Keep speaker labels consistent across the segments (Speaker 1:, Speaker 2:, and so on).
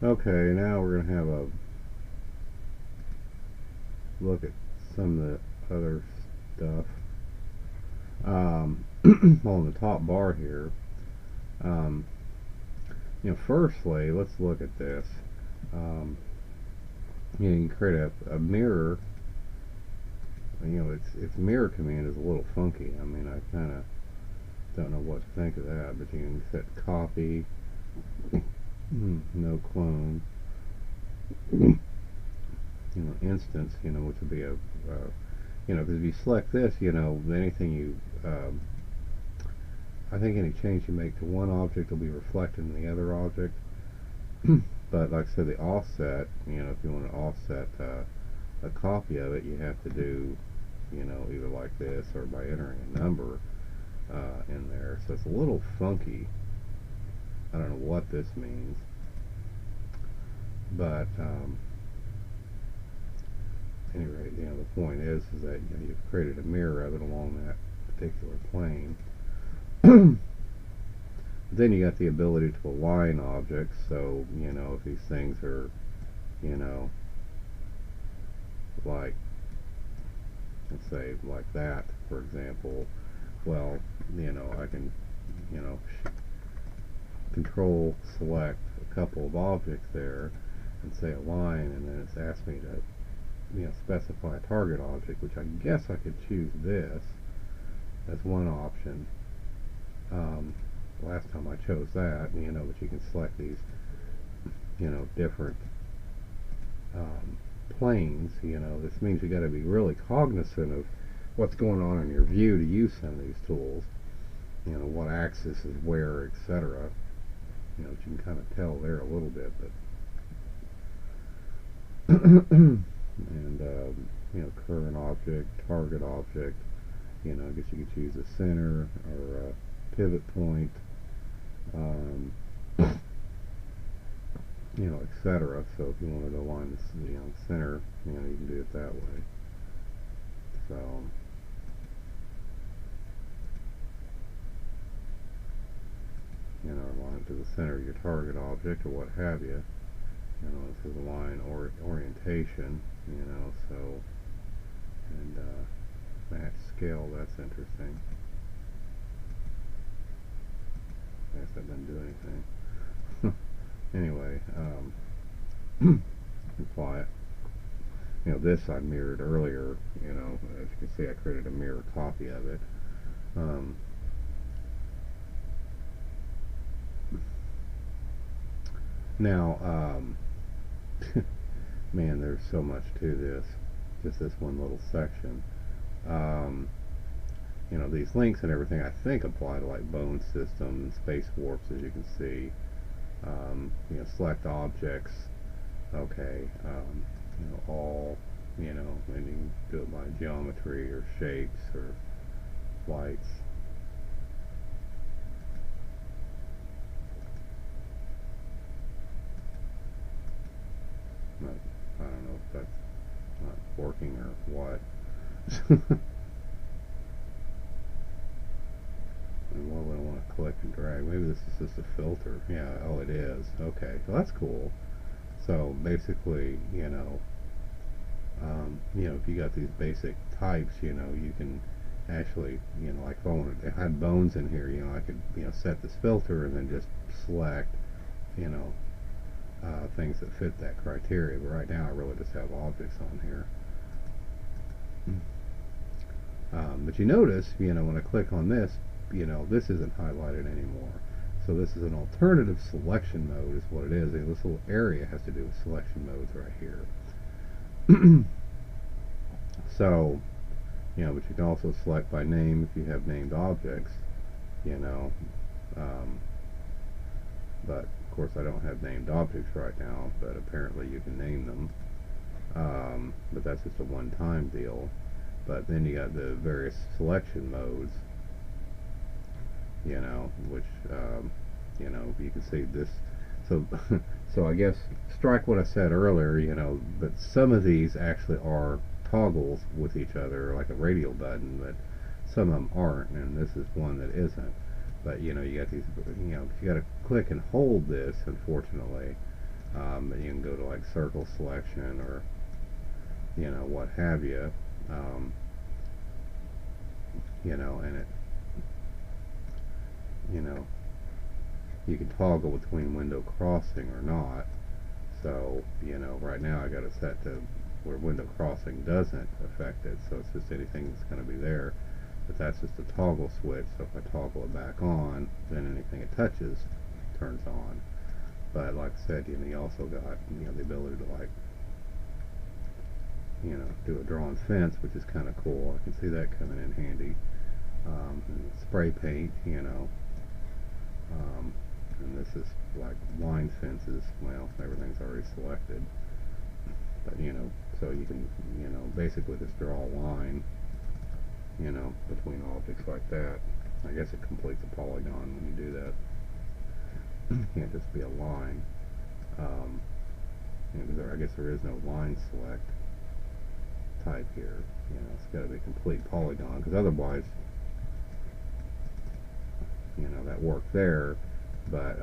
Speaker 1: Okay, now we're going to have a look at some of the other stuff. On the top bar here, um, firstly, let's look at this. Um, you can create a mirror. Its mirror command is a little funky. I mean, I kind of don't know what to think of that, but you can set copy, no clone, instance, which would be because if you select this, anything I think any change you make to one object will be reflected in the other object. But like I said, the offset, if you want to offset a copy of it, you have to do, either like this or by entering a number in there. So it's a little funky. I don't know what this means, but at any rate, the point is that you've created a mirror of it along that particular plane. Then you got the ability to align objects. So if these things are, you know, like, let's say like that, for example, well, I can, you know, control select a couple of objects there and say align, and then it's asked me to, specify a target object, which I guess I could choose this as one option. Last time I chose that, but you can select these, different planes. This means you got to be really cognizant of what's going on in your view to use some of these tools. What axis is where, etc. You can kind of tell there a little bit, but and current object, target object. I guess you could choose a center or a pivot point, um, etc. So if you wanted to align the center, you can do it that way. So align it to the center of your target object or what have you. This is align orientation. So and match scale. That's interesting. I guess that didn't do anything. Anyway, apply it. This I mirrored earlier. As you can see, I created a mirror copy of it. Now, man, there's so much to this. Just this one little section. These links and everything I think apply to like bone system and space warps, as you can see. Select objects. Okay. All. And you can do it by geometry or shapes or lights. I don't know if that's not working or what. And what would I want to click and drag? Maybe this is just a filter. Yeah, oh it is. Okay, so that's cool. So basically, if you got these basic types, you can actually, like if I wanted to had bones in here, I could, set this filter and then just select, you know, things that fit that criteria. But right now, I really just have objects on here. But you notice, when I click on this, this isn't highlighted anymore. So this is an alternative selection mode is what it is. This little area has to do with selection modes right here. So, but you can also select by name if you have named objects, but of course I don't have named objects right now, but apparently you can name them. But that's just a one-time deal. But then you got the various selection modes, which, you can see this. So, so I guess strike what I said earlier, but some of these actually are toggles with each other, like a radio button, but some of them aren't, and this is one that isn't. But you got these, you got to click and hold this, unfortunately, You can go to like circle selection or, you know, what have you. You know, and it, you know, you can toggle between window crossing or not. So, you know, right now I got it set to where window crossing doesn't affect it, so it's just anything that's going to be there. But that's just a toggle switch, so if I toggle it back on, then anything it touches turns on. But like I said, you know, you also got, you know, the ability to, like, you know, do a drawn fence, which is kind of cool. I can see that coming in handy. And spray paint, you know, and this is like line fences. Well, everything's already selected, but you know, so you can, you know, basically just draw a line, you know, between objects like that. I guess it completes a polygon when you do that. It can't just be a line. You know, I guess there is no line select type here. You know, it's got to be a complete polygon, because otherwise, you know, that worked there, but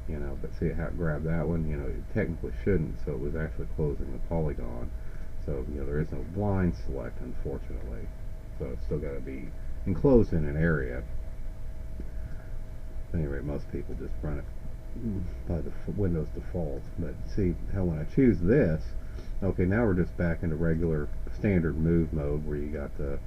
Speaker 1: you know, but see how it grabbed that one, you know, it technically shouldn't, so it was actually closing the polygon. So, you know, there is no line select, unfortunately, so it's still got to be enclosed in an area. Anyway, most people just run it by the Windows default. But see how when I choose this, okay, now we're just back into regular standard move mode, where you got the,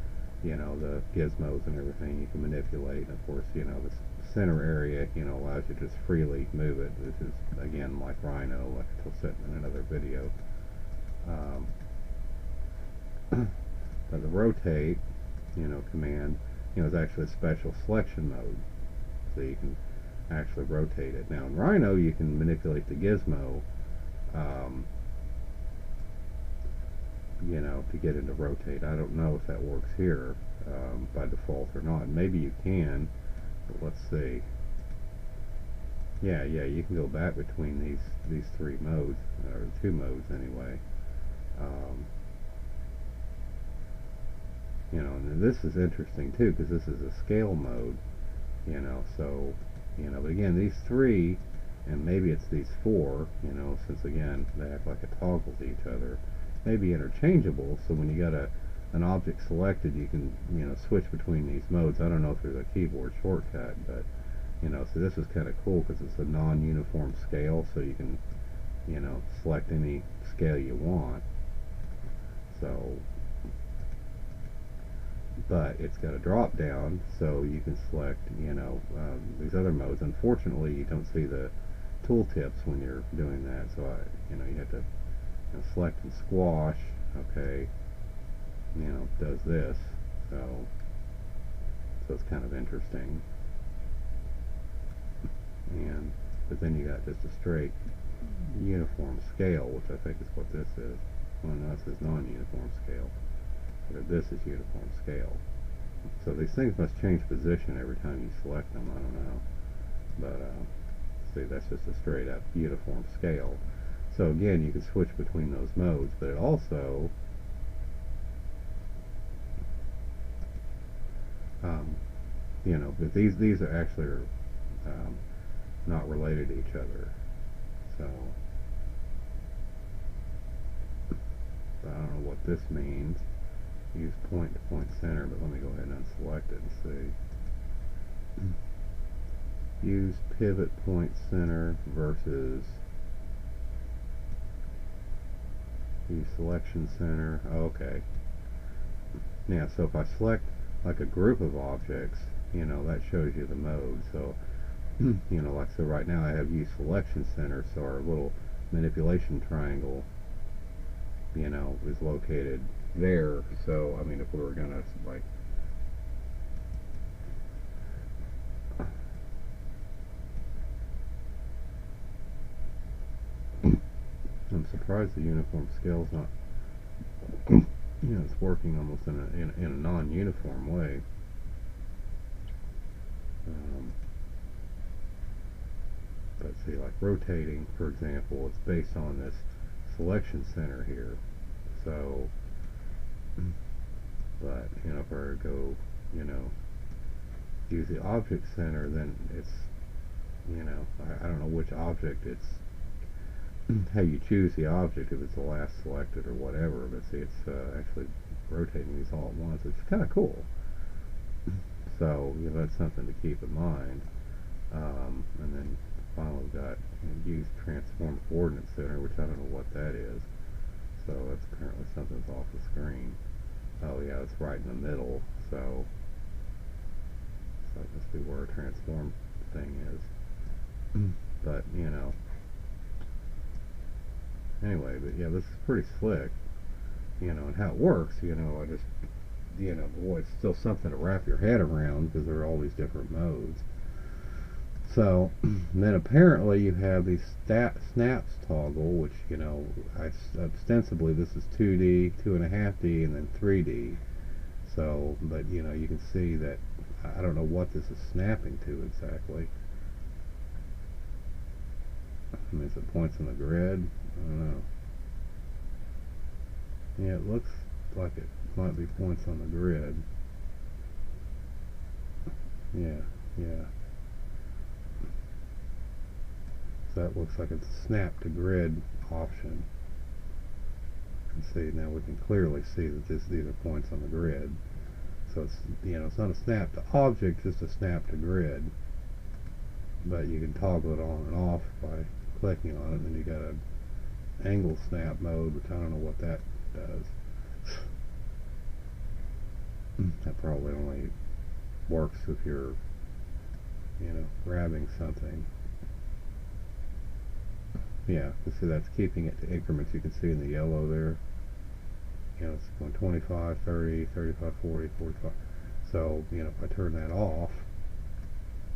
Speaker 1: you know, the gizmos and everything you can manipulate. And of course, you know, the center area, you know, allows you to just freely move it, which is again like Rhino, like I'll set in another video. But the rotate, you know, command, you know, is actually a special selection mode, so you can actually rotate it. Now in Rhino, you can manipulate the gizmo, you know, to get it to rotate. I don't know if that works here by default or not. Maybe you can, but let's see. Yeah, you can go back between these three modes, or two modes anyway. You know, and this is interesting too, because this is a scale mode. You know, so, you know, but again, these three, and maybe it's these four, you know, since again they act like a toggle to each other, may be interchangeable. So when you got an object selected, you can, you know, switch between these modes. I don't know if there's a keyboard shortcut, but, you know, so this is kind of cool because it's a non-uniform scale, so you can, you know, select any scale you want. So, but it's got a drop down, so you can select, you know, these other modes. Unfortunately, you don't see the tooltips when you're doing that, so you know, you have to, you know, select and squash. Okay, you know, does this, so it's kind of interesting. And but then you got just a straight uniform scale, which I think is what this is. Well, no, it says non-uniform scale. This is uniform scale. So these things must change position every time you select them. I don't know, but see, that's just a straight up uniform scale. So again, you can switch between those modes, but it also you know, but these are actually not related to each other. So I don't know what this means. Use point to point center, but let me go ahead and unselect it and see. Use pivot point center versus use selection center. Oh, okay. Yeah, so if I select like a group of objects, you know, that shows you the mode. So, you know, like so right now I have use selection center, so our little manipulation triangle, you know, is located there. So I mean, if we were gonna, like, I'm surprised the uniform scale's not, you know, it's working almost in a non-uniform way. But see, like rotating, for example, it's based on this selection center here. So, but, you know, if I go, you know, use the object center, then it's, you know, I don't know which object it's, how you choose the object, if it's the last selected or whatever, but see, it's actually rotating these all at once. It's kind of cool. So, you know, that's something to keep in mind. And then finally we've got, use transform coordinate center, which I don't know what that is. So that's currently something that's off the screen. Oh yeah, it's right in the middle. So that must be where a transform thing is. But you know, anyway, but yeah, this is pretty slick. You know, and how it works. You know, I just, you know, boy, it's still something to wrap your head around because there are all these different modes. So then apparently you have these snaps toggle, which, you know, ostensibly this is 2D, 2.5D, and then 3D. So, but you know, you can see that I don't know what this is snapping to exactly. I mean, is it points on the grid? I don't know. Yeah, it looks like it might be points on the grid. Yeah, yeah. So that looks like it's a snap to grid option. And see, now we can clearly see that these are points on the grid. So it's, you know, it's not a snap to object, just a snap to grid. But you can toggle it on and off by clicking on it, and then you got an angle snap mode, which I don't know what that does. That probably only works if you're, you know, grabbing something. Yeah, see, that's keeping it to increments. You can see in the yellow there, you know, it's going 25, 30, 35, 40, 45. So, you know, if I turn that off,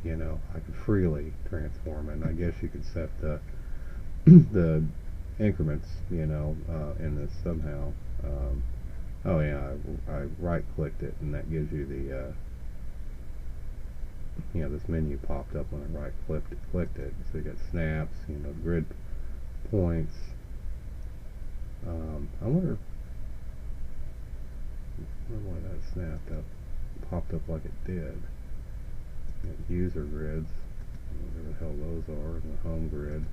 Speaker 1: you know, I can freely transform it. And I guess you could set the the increments, you know, in this somehow. Oh yeah, I right-clicked it, and that gives you the, you know, this menu popped up when I clicked it. So you got snaps, you know, grid points. I wonder why that snapped up, popped up like it did. User grids, whatever the hell those are, and the home grid.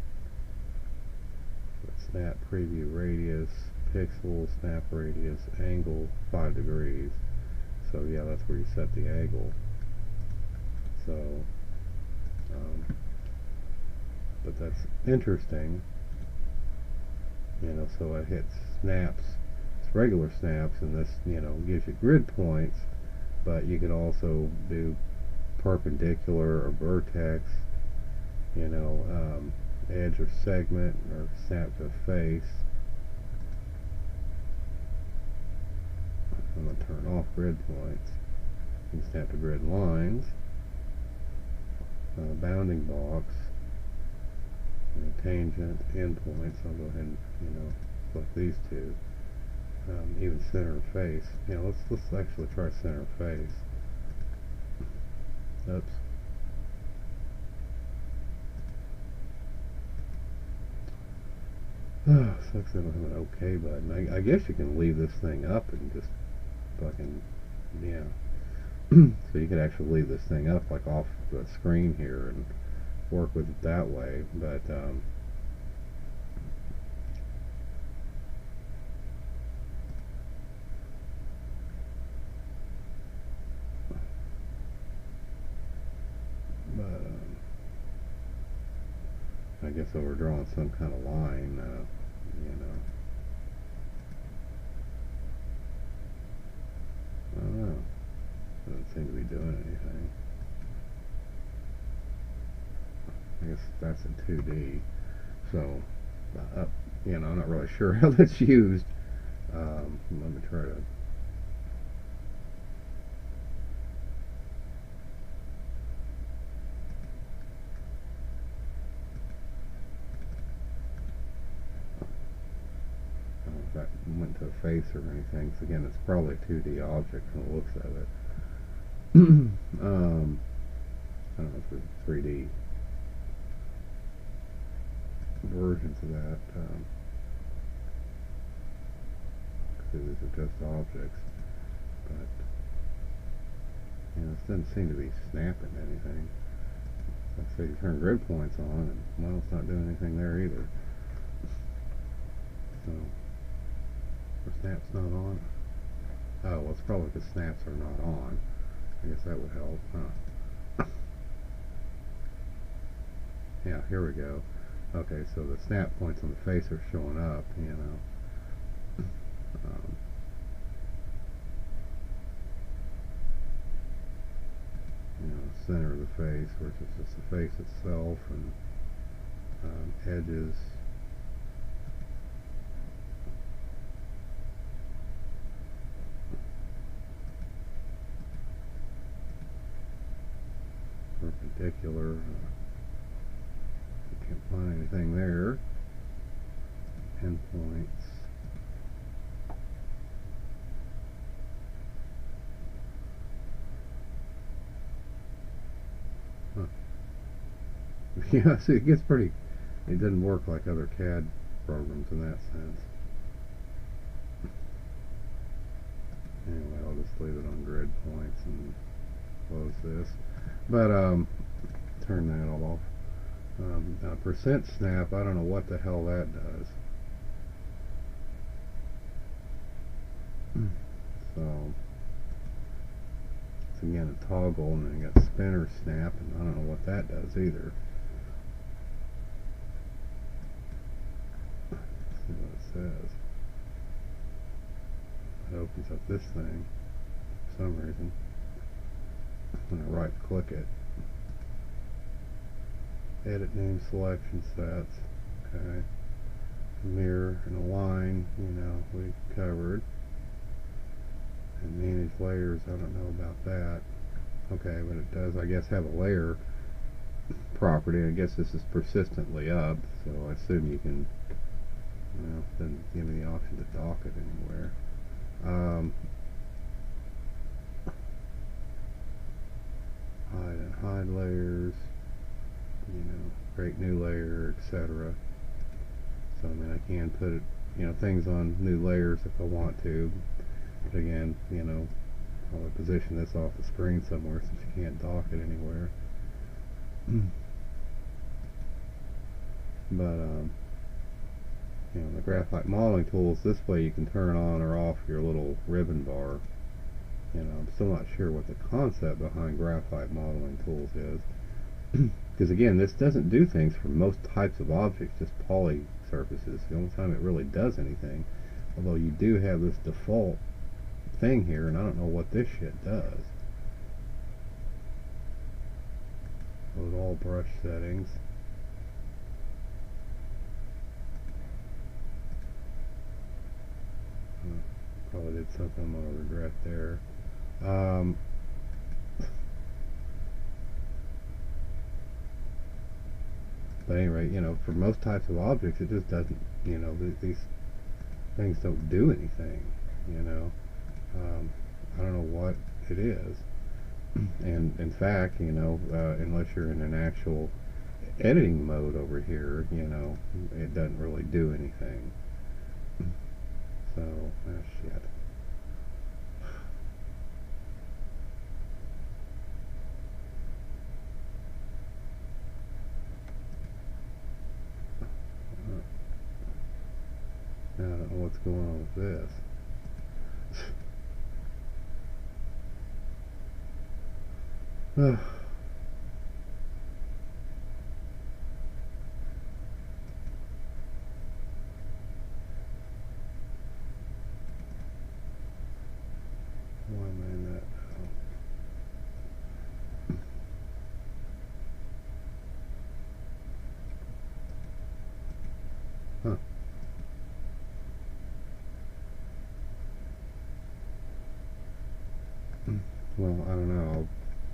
Speaker 1: Snap preview radius, pixel, snap radius, angle 5 degrees. So yeah, that's where you set the angle. So, but that's interesting. You know, so I hit snaps, it's regular snaps, and this, you know, gives you grid points, but you could also do perpendicular or vertex, you know, edge or segment, or snap to a face. I'm going to turn off grid points. You can snap to grid lines, bounding box, tangent, endpoints. I'll go ahead and, you know, select these two. Even center of face. You know, let's actually try center of face. Oops. Sucks I don't have an OK button. I guess you can leave this thing up and just fucking, yeah. So you could actually leave this thing up, like off the screen here, and work with it that way. But I guess over drawing some kind of line, you know. I don't know. Doesn't seem to be doing anything. I guess that's in 2D. So, you know, I'm not really sure how that's used. Let me try to. That went to a face or anything. So again, it's probably a 2D object from the looks of it. I don't know if there's 3D versions of that. These are just objects, but You know, this doesn't seem to be snapping anything. Like I say, you turn grid points on, and well, it's not doing anything there either. So, the snap's not on. Oh, well, it's probably because snaps are not on. I guess that would help, huh? Yeah, here we go. Okay, so the snap points on the face are showing up, you know. Center of the face versus just the face itself, and edges. Perpendicular. Can't find anything there. Endpoints. Huh. Yeah, see, it gets pretty. It doesn't work like other CAD programs in that sense. Anyway, I'll just leave it on grid points and close this. But turn that all off. Percent snap, I don't know what the hell that does. So it's again a toggle, and then you got spinner snap, and I don't know what that does either. Let's see what it says. It opens up this thing for some reason. I'm going to right click it. Edit name selection sets. Okay. Mirror and align, you know, we covered. And manage layers, I don't know about that. Okay, but it does, I guess, have a layer property. I guess this is persistently up, so I assume you can, you know, it doesn't give me the option to dock it anywhere. Hide and hide layers, you know, create new layer, etc. So I mean, I can put it, you know, things on new layers if I want to. But again, you know, I'll position this off the screen somewhere since you can't dock it anywhere. But you know, the graphite modeling tools, this way you can turn on or off your little ribbon bar. You know, I'm still not sure what the concept behind graphite modeling tools is. Because again, this doesn't do things for most types of objects, just poly surfaces. The only time it really does anything, although you do have this default thing here, and I don't know what this shit does. Load all brush settings. Probably did something I'm going to regret there. But anyway, you know, for most types of objects, it just doesn't, you know, these things don't do anything, you know. I don't know what it is. And in fact, you know, unless you're in an actual editing mode over here, you know, it doesn't really do anything. So, shit. Now, I don't know what's going on with this. Why am I in that? Huh. Well, I don't know. I'll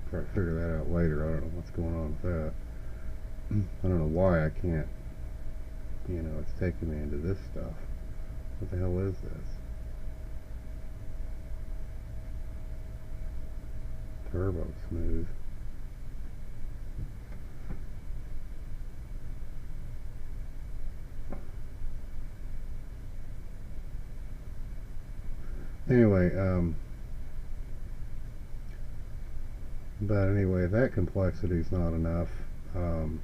Speaker 1: try to figure that out later. I don't know what's going on with that. I don't know why I can't, you know, it's taking me into this stuff. What the hell is this? Turbo smooth. Anyway, But anyway, that complexity is not enough. Um,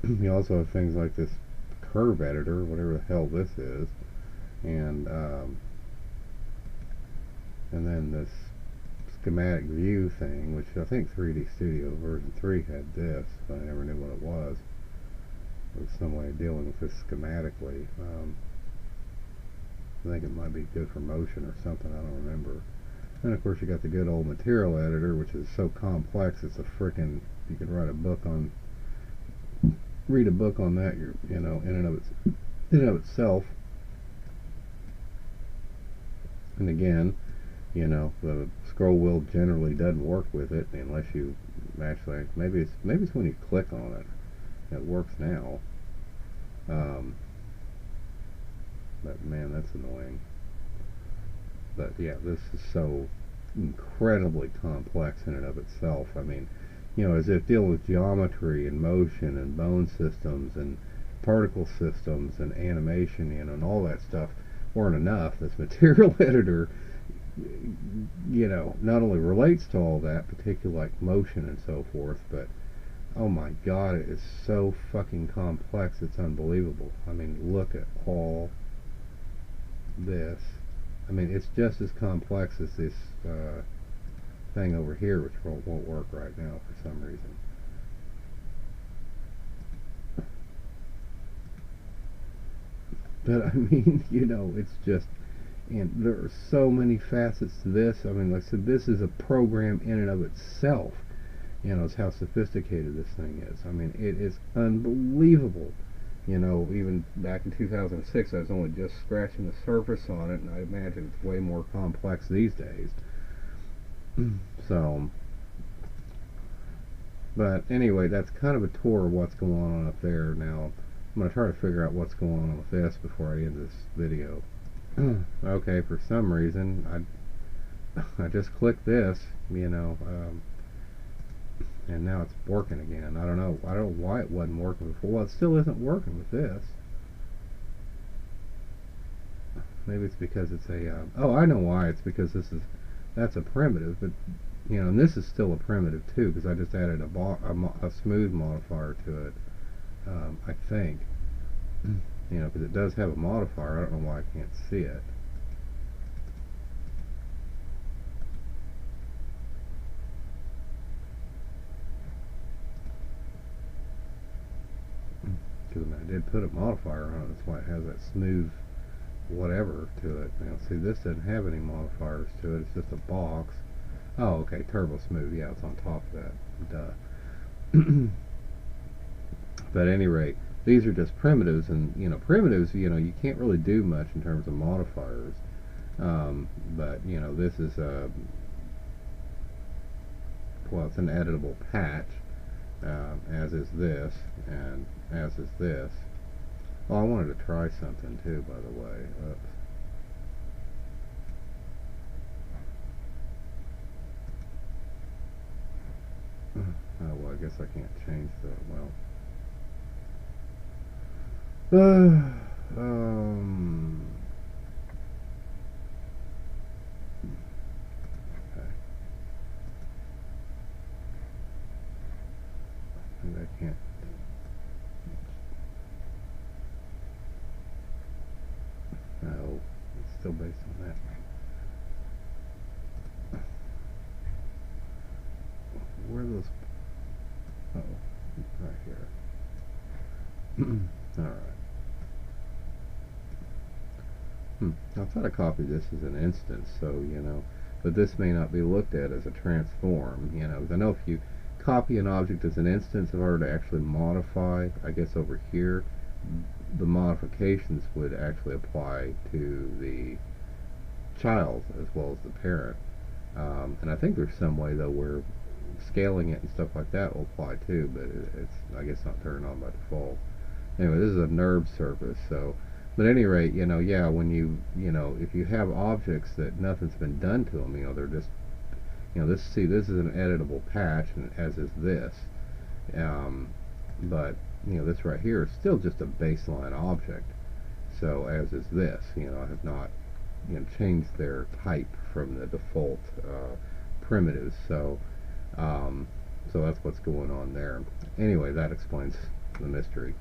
Speaker 1: you also have things like this curve editor, whatever the hell this is, and and then this schematic view thing, which I think 3D Studio version 3 had this, but I never knew what it was. It was some way of dealing with this schematically. I think it might be good for motion or something, I don't remember. And of course you got the good old material editor, which is so complex it's a frickin', you could write a book on, read a book on that, you know, in and of itself. And again, you know, the scroll wheel generally doesn't work with it unless you actually, maybe it's when you click on it. It works now. But man, that's annoying. But yeah, this is so incredibly complex in and of itself. I mean, you know, as if dealing with geometry and motion and bone systems and particle systems and animation, you know, and all that stuff weren't enough. This material editor, you know, not only relates to all that, particularly like motion and so forth, but oh my god, it is so fucking complex, it's unbelievable. I mean, look at all this. I mean, it's just as complex as this thing over here, which won't work right now for some reason. But I mean, you know, it's just, and there are so many facets to this. I mean, like I said, this is a program in and of itself. You know, it's how sophisticated this thing is. I mean, it is unbelievable. You know, even back in 2006, I was only just scratching the surface on it, and I imagine it's way more complex these days. So, but anyway, that's kind of a tour of what's going on up there. Now, I'm going to try to figure out what's going on with this before I end this video. Okay, for some reason, I just clicked this, you know, and now it's working again. I don't know why it wasn't working before. Well, it still isn't working with this. Maybe it's because it's a oh, I know why. It's because that's a primitive, but you know, and this is still a primitive too, because I just added a smooth modifier to it. I think, you know, because it does have a modifier. I don't know why I can't see it. Because I did put a modifier on it, that's why it has that smooth whatever to it. Now see, this doesn't have any modifiers to it, it's just a box. Oh, okay, turbo smooth, yeah, it's on top of that. Duh. But at any rate, these are just primitives, and you know, primitives, you know, you can't really do much in terms of modifiers. But you know, this is a, well, it's an editable patch, as is this, and as is this. Oh, I wanted to try something too, by the way. Oops. Oh, well, I guess I can't change the, well. Okay. Maybe I can't. No, it's still based on that. Where are those? Oh, right here. Alright. I thought I copied this as an instance, so, you know, but this may not be looked at as a transform, you know, because I know if you copy an object as an instance, in order to actually modify, I guess over here, the modifications would actually apply to the child as well as the parent. And I think there's some way, though, where scaling it and stuff like that will apply too, but it's, I guess, not turned on by default. Anyway, this is a NURB surface, so, but at any rate, you know, yeah, when you know, if you have objects that nothing's been done to them, you know, they're just, you know, this is an editable patch, and as is this, but, you know, this right here is still just a baseline object, so as is this, you know, I have not, you know, changed their type from the default primitives. So that's what's going on there. Anyway, that explains the mystery.